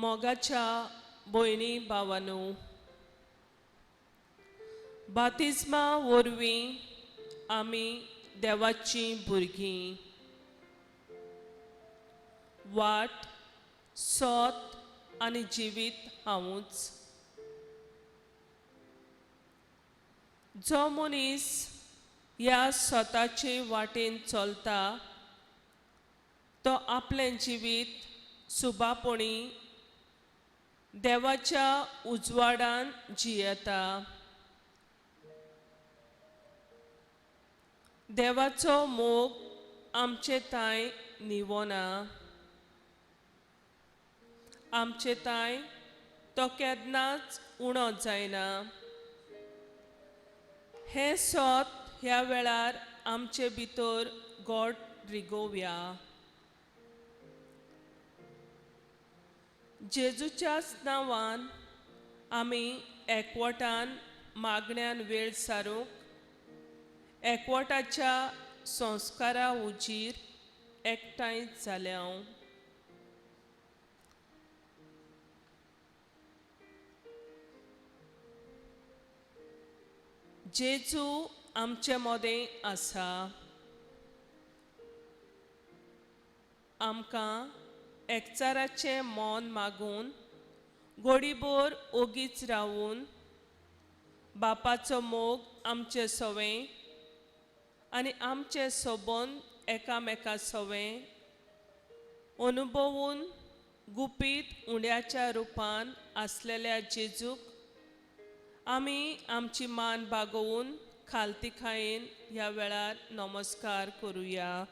मोगाच्या भयणी भावांनो, बातिस्मा वरवीं आमी देवाची भुरगीं. वाट, सोत आनी जिवीत हांवूच. जो मनीस ह्या स्वताचे वाटेन चलता तो आपलें जिवीत सुबापणी देवाच्या उजवाडान जियेता. देवाचो मोग आमचे ताय निवना. आमचे ताय तो केन्नाच उणो जायना. हे सोत ह्या वेळार आमचे भितर गोड रिगोवया. जेजूच्याच नांवान आमी एकवटान मागण्यांन वेळ सारूंक एकवटाच्या संस्कारा उजीर एकठांय जाल्या. जेजू आमचे मोदें आसा. आमकां एकचाराचें मोन मागून घडीभर ओगीच रावून बापाचो मोग आमचे सवें आनी आमचे सबंद एकामेका सवें अनुभवून गुपीत उंड्याच्या रुपान आसलेल्या जेजूक आमी आमची मान बागोवन खालतिकायेन ह्या वेळार नमस्कार करुया.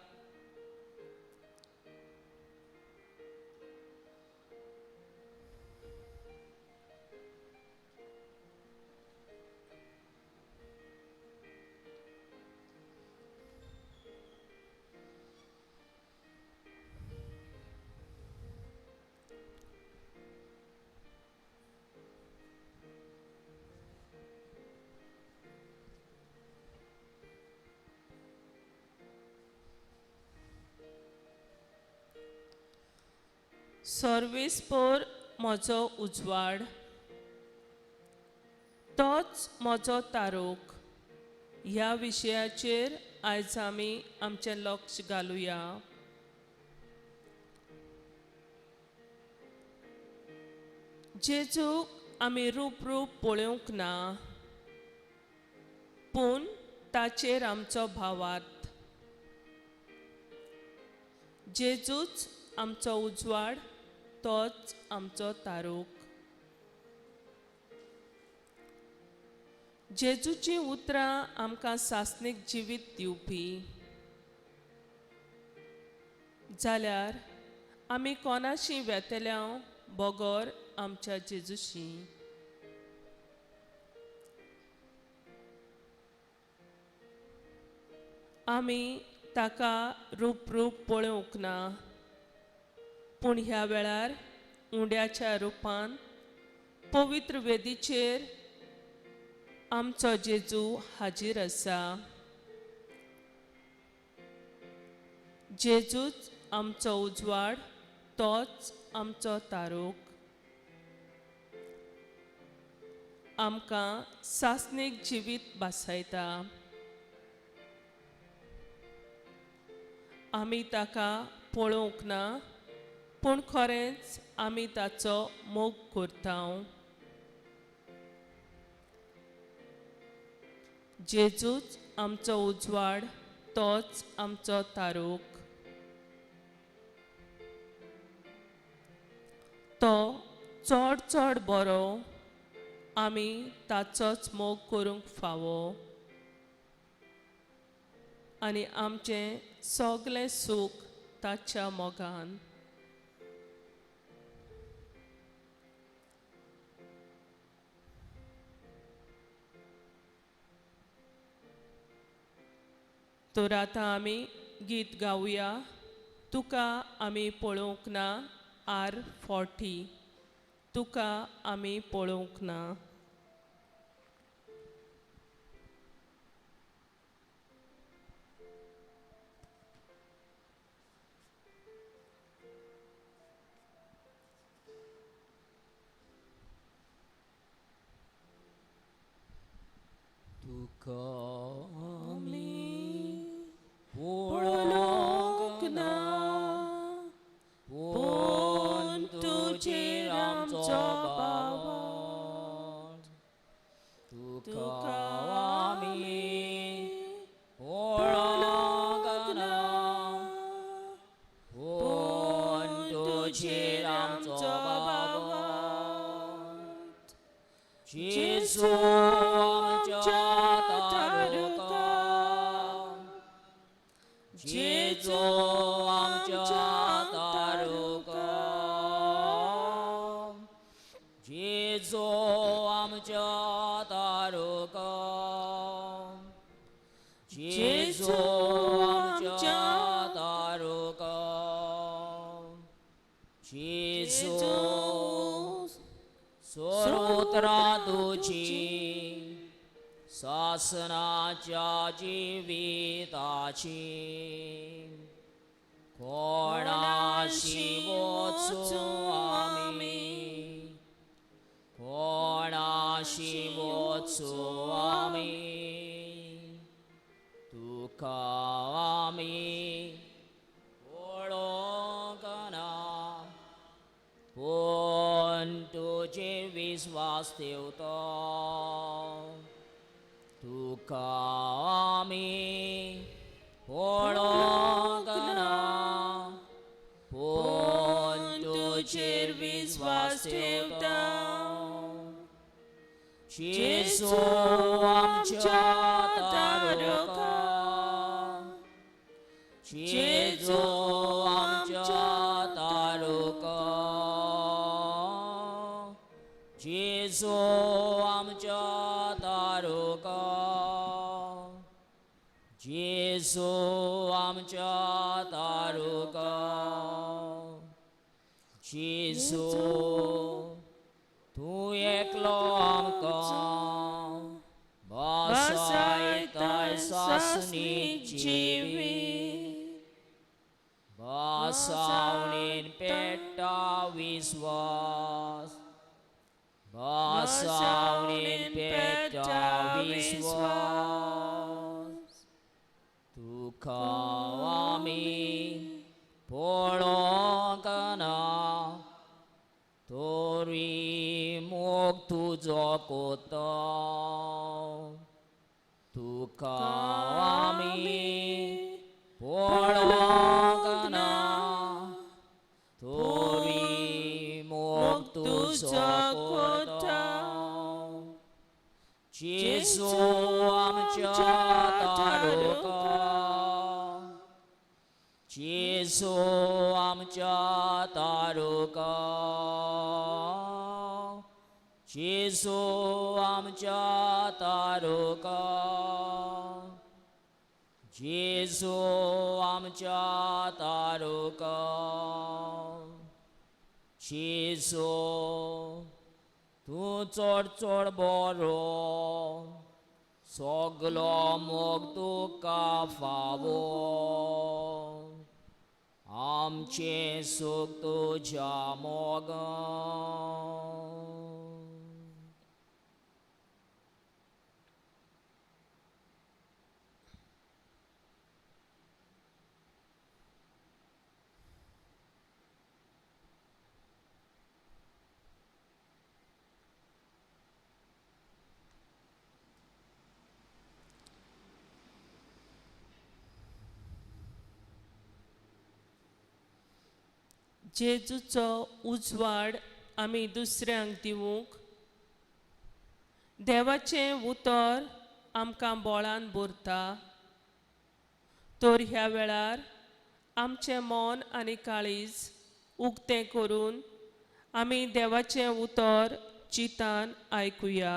सर्वेस्पर म्हजो उजवाड, तोच म्हजो तारोक ह्या विशयाचेर आयज आमी आमचें लक्ष घालुया. जेजूक आमी रूप पळोवंक ना, पूण ताचेर आमचो भावार्थ. जेजूच आमचो उजवाड, तोच आमचो तारोक. जेजूची उतरां आमकां सासणीक जिवीत दिवपी. जाल्यार आमी कोणाशी वेतल्या बोगोर आमच्या जेजूशी. आमी ताका रूप पळोवंक ना, पूण ह्या वेळार उंड्याच्या रुपान पवित्र वेदीचेर आमचो जेजू हाजीर आसा. जेजूच आमचो उजवाड, तोच आमचो तारोक. आमकां सासणीक जिवीत भासायता. आमी ताका पळोवंक ना, पूण खरेंच आमी ताचो मोग करता. जेजूच आमचो उजवाड, तोच आमचो तारोक. तो चड बरो, आमी ताचोच मोग करूंक फावो. आनी आमचें सगलें सूख ताच्या मोगान. तर आतां आमी गीत गावया. तुका आमी पळोवंक ना, R40. तुका आमी पळोवंक ना. तुका आमी पळोवंक ना, पूण तुजेर आमचो बावर. तुका आमी पळोवंक ना, पूण तुजेर आमचो बावर. जेजू आमच्या तारुका, जेजू आमच्या तारुका, जेजू आमच्या तारुका, जेजू आमच्या तारुका, जेजू सर्वोत्तरा तुझी शासनाच्या जिविताची कोणाशी वचू आमी, कोणाशी वचू आमी. तुका आमी पळोवंक ना, पूण तुजेर विस्वास ठेवतो. तुका आमी पळोवंक ना, पूण तुजेर विस्वास ठेवता. जेजू आमच्या तारुका, जेजू आमच्या तारुका, जेजू आमच्या तारुका, जेजू आमच्या तारुका, जेजू तूं एकलो आमकां बसायताय सासणीक जिवीत. बसावणेन पेट्टा विस्वास, बसावणेन पेट्टा विस्वास. तुका आमी पळोवंक ना, तोरी मोग तुजो कोतो. तुका आमी पळोवंक ना, तोरी मोग तुजो कोतो. जेजू आमच्या तारुका, जेजू आमच्या तारुका, जेजू आमच्या तारुका, जेजू आमच्या तारुका, जेजू तूं चड चड बरो, सगलो मोग तुका फावो. आमचे सूख तुज्या मोगान. जेजूचो उजवाड आमी दुसऱ्यांक दिवूंक, देवाचें उतर आमकां बोळान भरता. तर ह्या वेळार आमचें मन आनी काळीज उक्तें करून आमी देवाचें उतर चितान आयकुया.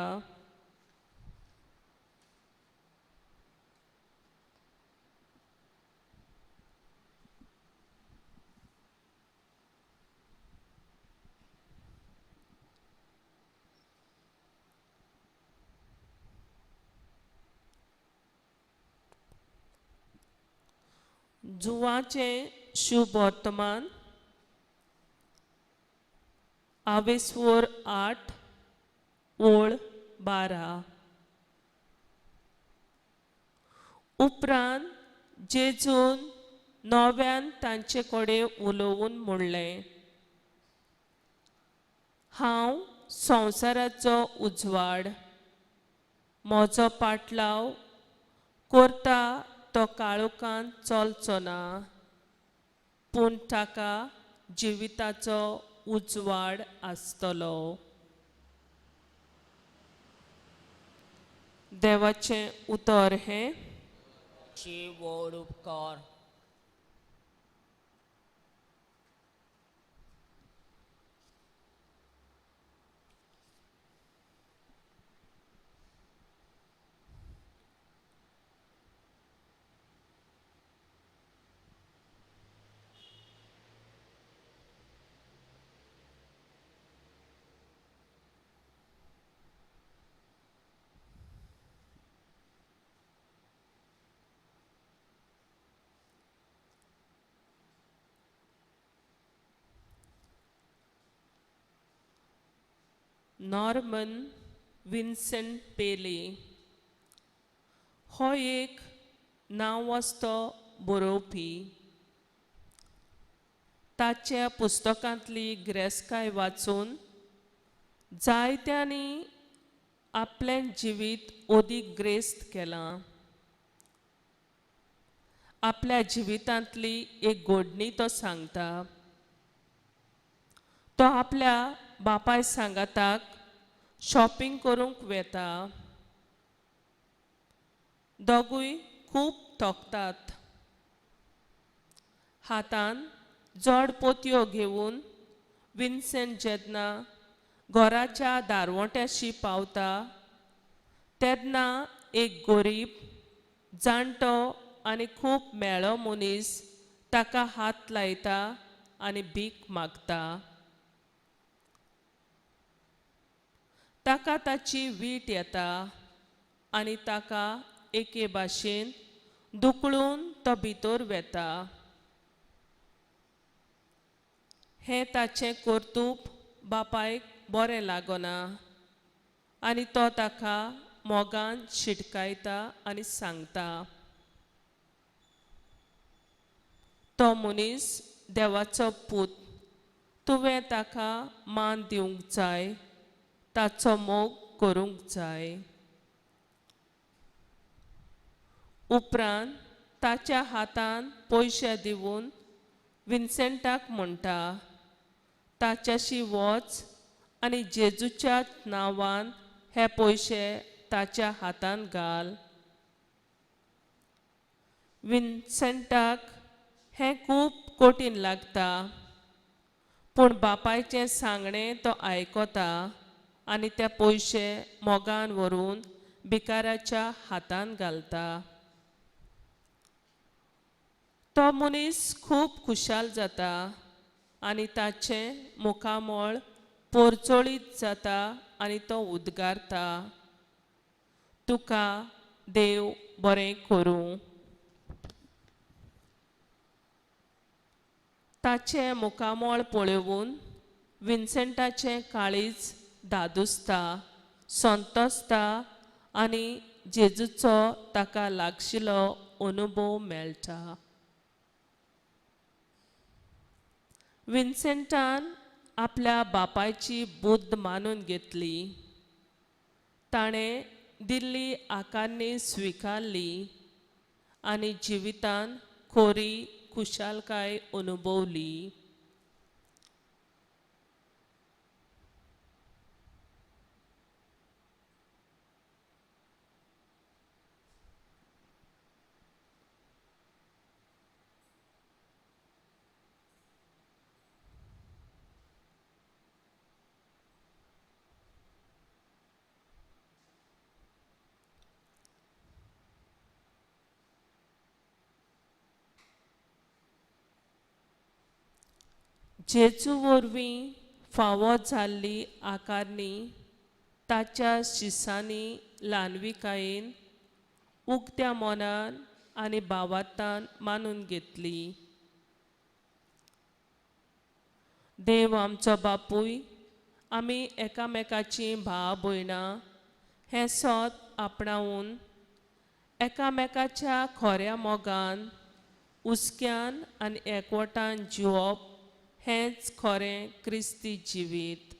जुवाचें शुभ वर्तमान, आवेसवर 8 ओळ 12. उपरांत जेजून नव्यान तांचे कडेन उलोवून म्हणलें, हांव संवसाराचो उजवाड. म्हजो पाटलाव करता तो काळोखांत चलचो ना, पूण ताका जिविताचो उजवाड आसतलो. देवाचें उतर हें, ची व्हड उपकार. नॉर्मन विन्सेंट पेले हो एक नांवस्तो बरोवपी. ताच्या पुस्तकांतली गिरेस्तकाय वाचून जायत्यांनी आपलें जिवीत ओदीक ग्रेस्त केलां. आपल्या जिवितांतली एक घडणी तो सांगता. तो आपल्या बापाय सांगाताक शॉपिंग करूंक वेता. दोगूय खूब थकतात. हातान जड पोतयो घेवन विन्सेंट जेन्ना घराच्या दारवट्याशी पावता तेन्ना एक गरीब जाणटो आनी खूब मेळो मनीस ताका हात लायता आनी भीक मागता. ताका ताची वीट येता आनी ताका एके भाशेन दुखळून तो भितर वेता. हें ताचें कर्तूब बापायक बरें लागना आनी तो ताका मोगान शिटकायता आनी सांगता, तो मनीस देवाचो पूत. तुवें ताका मान दिवंक जाय, ताचो मोग करूंक जाय. उपरांत ताच्या हातान पयशे दिवन विन्सेंटाक म्हणटा, ताच्याशी वच आनी जेजूच्या नांवान हे पयशे ताच्या हातान घाल. विन्सेंटाक हें खूब कठीण लागता, पूण बापायचें सांगणें तो आयकता आनी ते पयशे मोगान व्हरून भिकाऱ्याच्या हातान घालता. तो मनीस खूब खुशाल जाता आनी ताचें मुखामळ पोरचोळीत जाता आनी तो उद्गारता, तुका देव बरें करूं. ताचें मुखामळ पळोवन विन्सेंटाचें काळीज धादुसता, संतोसता आनी जेजूचो ताका लागशिल्लो अनुभव मेळटा. विन्सेंटान आपल्या बापायची बुद्द मानून घेतली. ताणें दिल्ली आकारणी स्विकारली आनी जिवितान खरी खुशालकाय अनुभवली. जेजू वरवीं फावो जाल्ली आकारणी ताच्या शिसांनी ल्हानविकायेन उक्त्या मोनान आनी भावार्थान मानून घेतली. देव आमचो बापूय, आमी एकामेकाची भाव भयणां हें सोत आपणावून एकामेकाच्या खोऱ्या मोगान उस्क्यान आनी एकवटान जिवप हेंच खरें क्रिस्ती जिवीत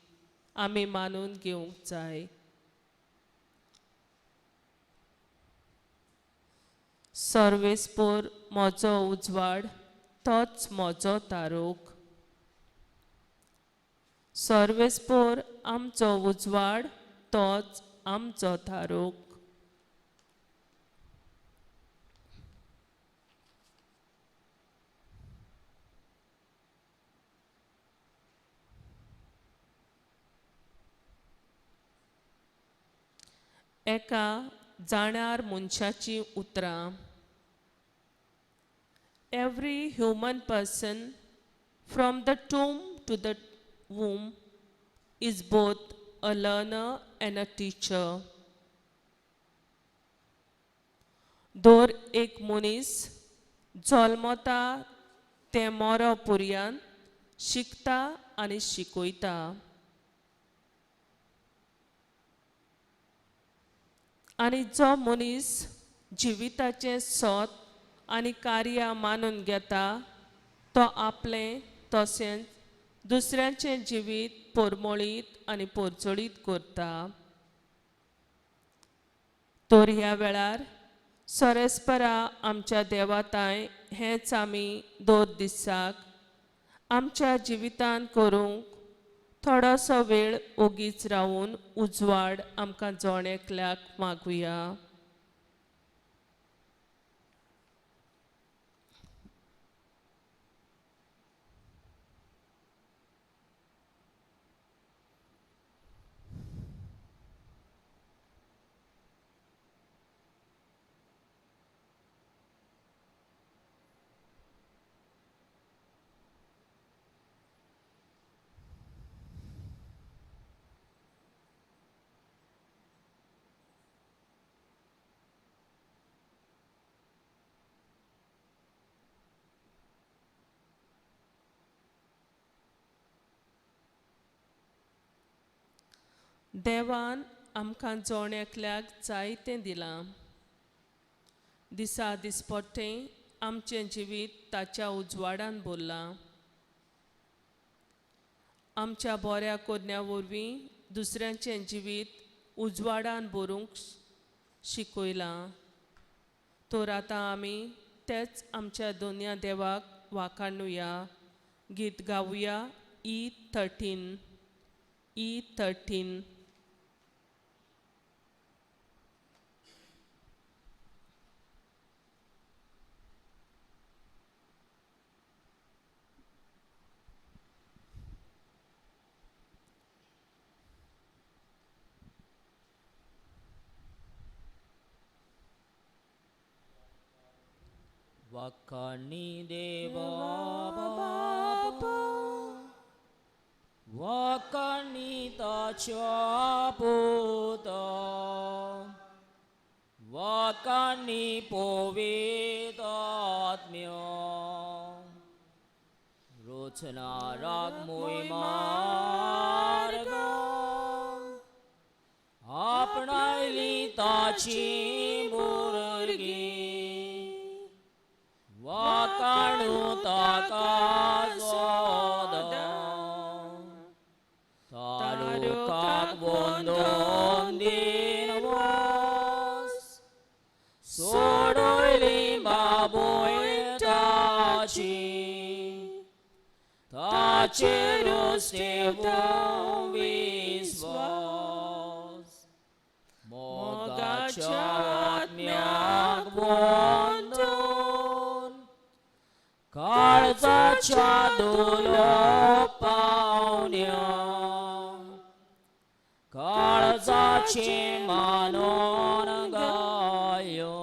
आमी मानून घेवंक जाय. सर्वेस्पर म्हजो उजवाड तोच म्हजो तारूक. सर्वेस्पर आमचो उजवाड तोच आमचो तारूक. एका जाण्यार मनशाची उतरां. Every human person from the tomb to the womb is both a learner and a teacher. दर एक मनीस जल्मता ते मोरो पर्यंत शिकता आनी शिकयता. आनी जो मनीस जिविताचें सोत आनी कार्य मानून घेता तो आपलें तशेंच दुसऱ्यांचें जिवीत परमळीत आनी परचळीत करता. तर ह्या वेळार सोरेस्परा आमच्या देवाताय हेंच आमी दर दिसाक आमच्या जिवितान करूंक थोडोसो वेळ ओगीच रावून उजवाड आमकां जोण एकल्याक मागुया. देवान आमकां जोण एकल्याक जायतें दिलां. दिसा दिसपट्टें आमचें जिवीत ताच्या उजवाडान भरलां. आमच्या बऱ्या कोन्या वरवीं दुसऱ्यांचें जिवीत उजवाडान भरूंक शिकयलां. तर आतां आमी तेच आमच्या दोनया देवाक वाखाणुया. गीत गावुया E13. E13. वाखाणी देवा बाबा, वाखाणी ताच्या पुता, वाखाणी पवित्र आत्म्या, रोचनाराक मोय मार्ग, आपणायली ताची भुरगीं, वाखाणू ताका सोदा, तालुकाक वंदन दिनवस, सोडयली बाबोय ताची, ताचेर ठेवू विस्वास, मोगाच्या आत्म्याक वंदन, काळजाच्या दोलो पावन्या, काळजाचे मानोन गायो.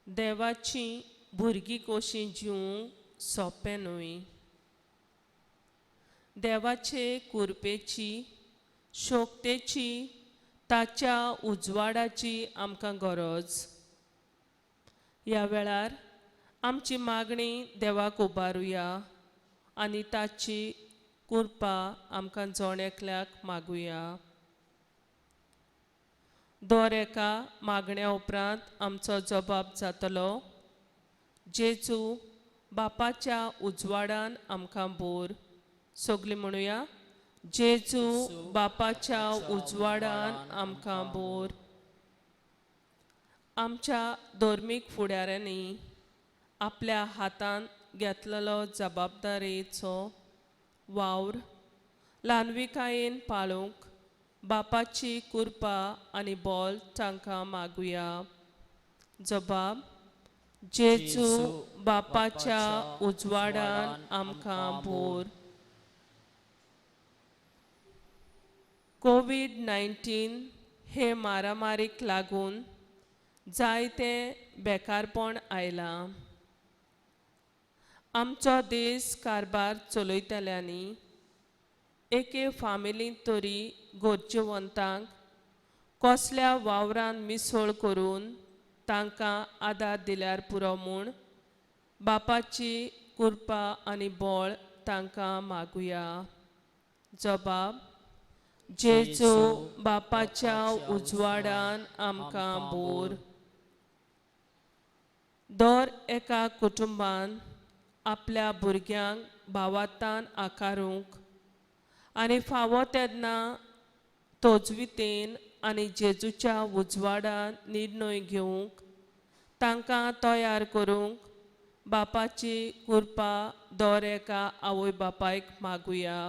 देवाची भुरगीं कशीं जिवंक सोंपें न्हय. देवाचे कृपेची, शोकतेची, ताच्या उजवाडाची आमकां गरज. ह्या वेळार आमची मागणी देवाक उबारुया आनी ताची कृपा आमकां जोण मागुया. दर एका मागण्या उपरांत आमचो जबाब जातलो, जेजू बापाच्या उजवाडान आमकां बोर. सगळीं म्हणुया, जेजू बापाच्या उजवाडान आमकां बोर. आमच्या धर्मीक फुडाऱ्यांनी आपल्या हातान घेतलेलो जबाबदारेचो वावर ल्हानविकायेन पाळूंक बापाची कृपा आनी बोल तांकां मागुया. जबाब: जेजू बापाच्या उजवाडान आमकां बोर. कोविड-19 हे मारामारीक लागून जायतें बेकारपण आयलां. आमचो देश कारबार चलयतल्यांनी एके फामिलींत तरी गरजेवंतांक कसल्या वावरान मिसळ करून तांकां आदार दिल्यार पुरो म्हूण बापाची कृपा आनी बोळ तांकां मागुया. जबाब: जेजू बापाच्या उजवाडान आमकां बोर. दर एका कुटुंबान आपल्या भुरग्यांक भावार्थान आकारूंक आनी फावो तेन्ना तोजवितेन आनी जेजूच्या उजवाडान निर्णय घेवंक तांकां तयार करूंक बापाची कृपा दर एका आवय बापायक मागुया.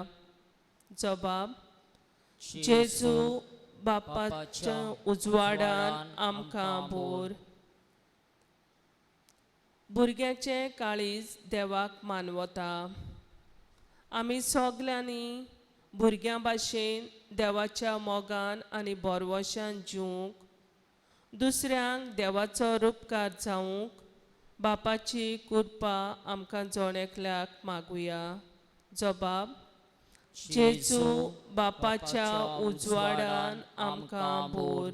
जबाब: जेजू बापाच्या उजवाडान आमकां बोर. भुरग्याचें काळीज देवाक मानवता. आमी सगल्यांनी भुरग्यां भाशेन देवाच्या मोगान आनी बोरवोशान जिवंक, दुसऱ्यांक देवाचो उपकार जावंक बापाची कृपा आमकां जोण मागुया. जबाब: जेजू बापाच्या उजवाडान आमकां बोर.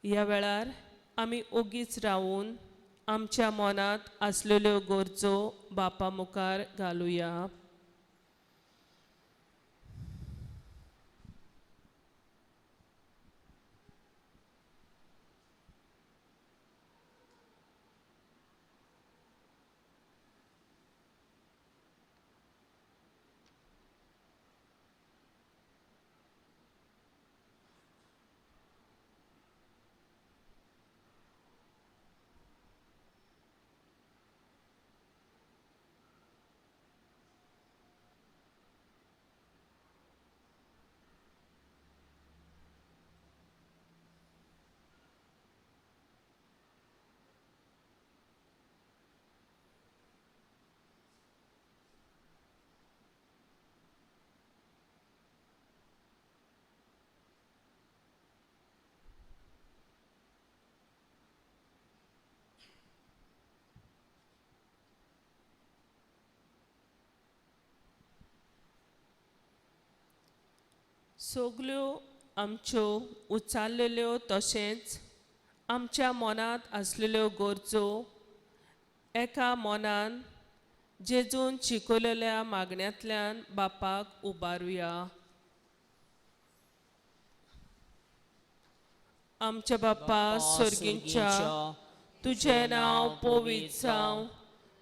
ह्या वेळार आमी ओगीच रावून आमच्या मनांत आसलेल्यो गरजो बापा मुखार घालुया. सगल्यो आमच्यो उचारलेल्यो तशेंच आमच्या मनांत आसलेल्यो गरजो एका मनान जेजून शिकयलेल्या मागण्यांतल्यान बापाक उबारुया. आमच्या बापा स्वर्गींच्या, तुझें नांव पवित्र जावं,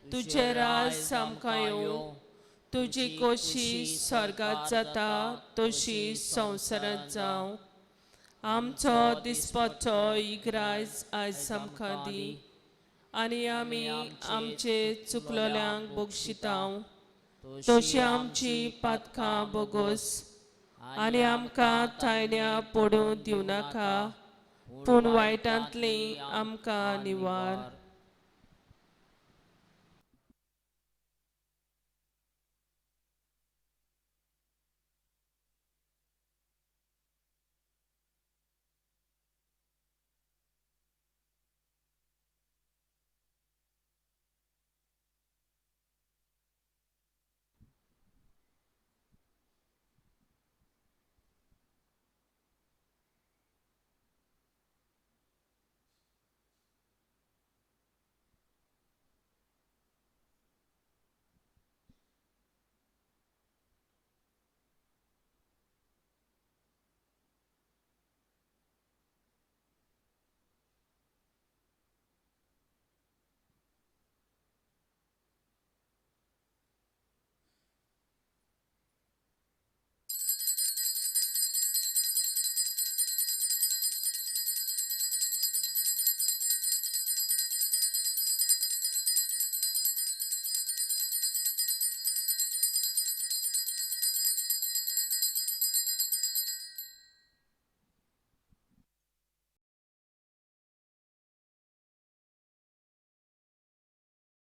तुझें राज सामका येवं, तुजी कशी स्वर्गांत जाता तशी संवसारांत जावं. आमचो दिसपट्टो इग्रायज आयज आमकां दी आनी आमी आमचे चुकलोल्यांक बक्षितांव तशी आमची पातकां बोगोस आनी आमकां थायण्या पडूं दिवं नाका, पूण वायटांतली आमकां निवार.